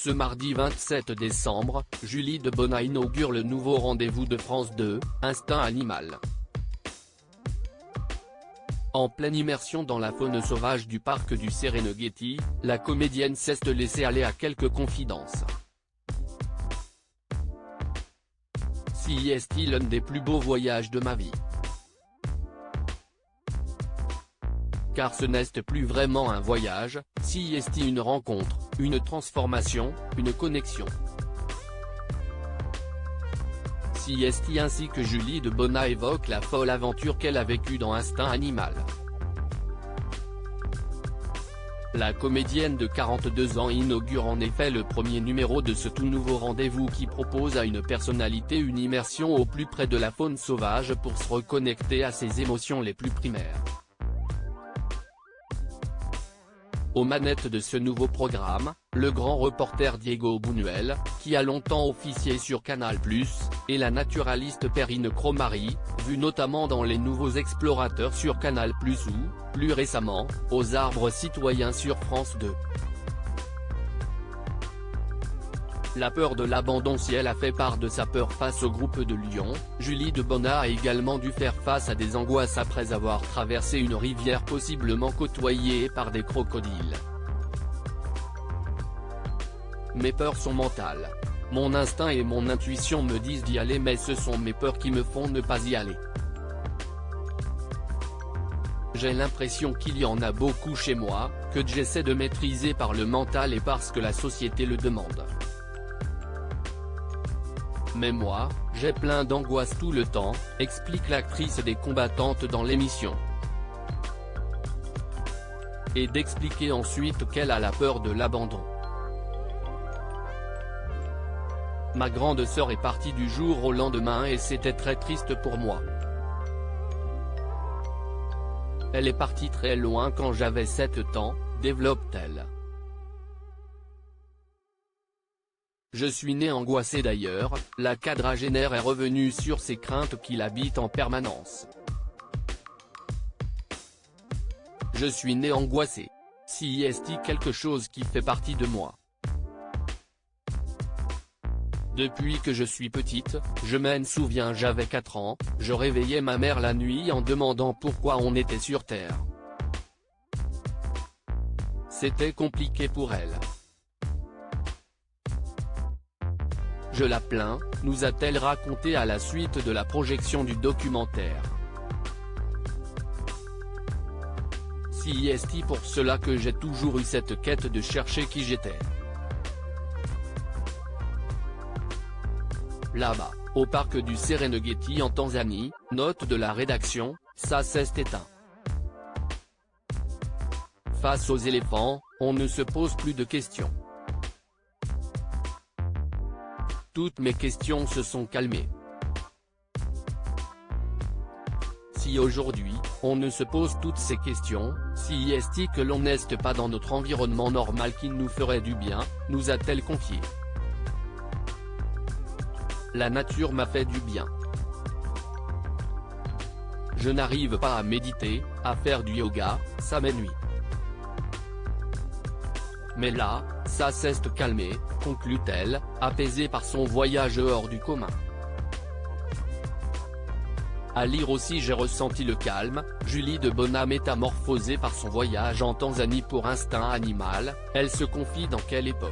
Ce mardi 27 décembre, Julie Debona inaugure le nouveau rendez-vous de France 2, Instinct animal. En pleine immersion dans la faune sauvage du parc du Serengeti, la comédienne cesse de laisser aller à quelques confidences. Si est-il l'un des plus beaux voyages de ma vie? Car ce n'est plus vraiment un voyage, si est-il une rencontre, une transformation, une connexion. Si est-il ainsi que Julie Debona évoque la folle aventure qu'elle a vécue dans Instinct animal. La comédienne de 42 ans inaugure en effet le premier numéro de ce tout nouveau rendez-vous qui propose à une personnalité une immersion au plus près de la faune sauvage pour se reconnecter à ses émotions les plus primaires. Aux manettes de ce nouveau programme, le grand reporter Diego Buñuel, qui a longtemps officié sur Canal+, et la naturaliste Perrine Cromary, vue notamment dans Les Nouveaux Explorateurs sur Canal+, ou, plus récemment, Aux Arbres Citoyens sur France 2. La peur de l'abandon. Si elle a fait part de sa peur face au groupe de Lyon, Julie Debona a également dû faire face à des angoisses après avoir traversé une rivière possiblement côtoyée par des crocodiles. Mes peurs sont mentales. Mon instinct et mon intuition me disent d'y aller, mais ce sont mes peurs qui me font ne pas y aller. J'ai l'impression qu'il y en a beaucoup chez moi, que j'essaie de maîtriser par le mental et parce que la société le demande. Mais moi, j'ai plein d'angoisse tout le temps, explique l'actrice des combattantes dans l'émission. Et d'expliquer ensuite qu'elle a la peur de l'abandon. Ma grande sœur est partie du jour au lendemain et c'était très triste pour moi. Elle est partie très loin quand j'avais 7 ans, développe-t-elle. Je suis née angoissée d'ailleurs, la quadragénaire est revenue sur ses craintes qui l'habitent en permanence. Je suis née angoissée. Si est-il quelque chose qui fait partie de moi. Depuis que je suis petite, je m'en souviens, j'avais 4 ans, je réveillais ma mère la nuit en demandant pourquoi on était sur Terre. C'était compliqué pour elle. Je la plains, nous a-t-elle raconté à la suite de la projection du documentaire. Si est-il pour cela que j'ai toujours eu cette quête de chercher qui j'étais. Là-bas, au parc du Serengeti en Tanzanie, note de la rédaction, ça s'est éteint. Face aux éléphants, on ne se pose plus de questions. Toutes mes questions se sont calmées. Si aujourd'hui, on ne se pose toutes ces questions, si est-il que l'on n'est pas dans notre environnement normal qui nous ferait du bien, nous a-t-elle confié. La nature m'a fait du bien. Je n'arrive pas à méditer, à faire du yoga, ça m'ennuie. Mais là, ça s'est calmé, conclut-elle, apaisée par son voyage hors du commun. À lire aussi, j'ai ressenti le calme. Julie Debona métamorphosée par son voyage en Tanzanie pour Instinct animal, elle se confie dans quelle époque.